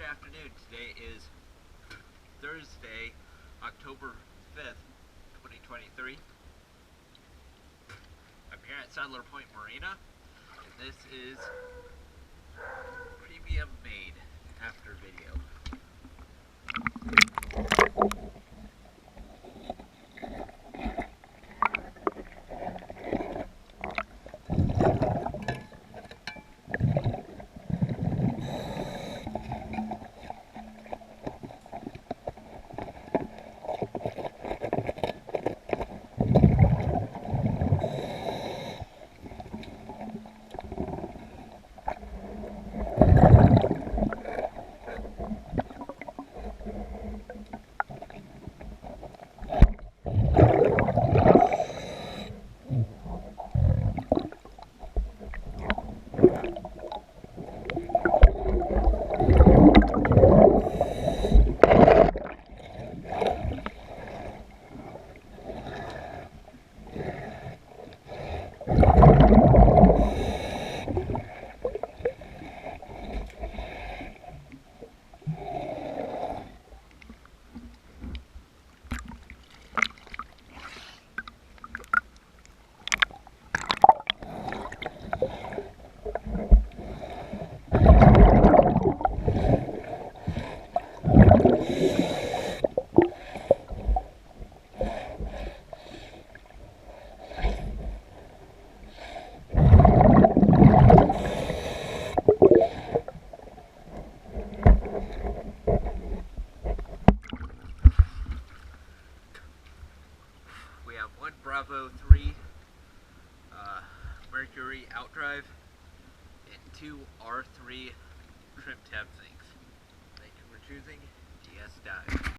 afternoon. Today is Thursday, October 5th, 2023. I'm here at Saddler Point Marina, and this is premium made after video. We have one Bravo 3 Mercury outdrive and two R3 trim tab sinks. Thank you for choosing DS Dive.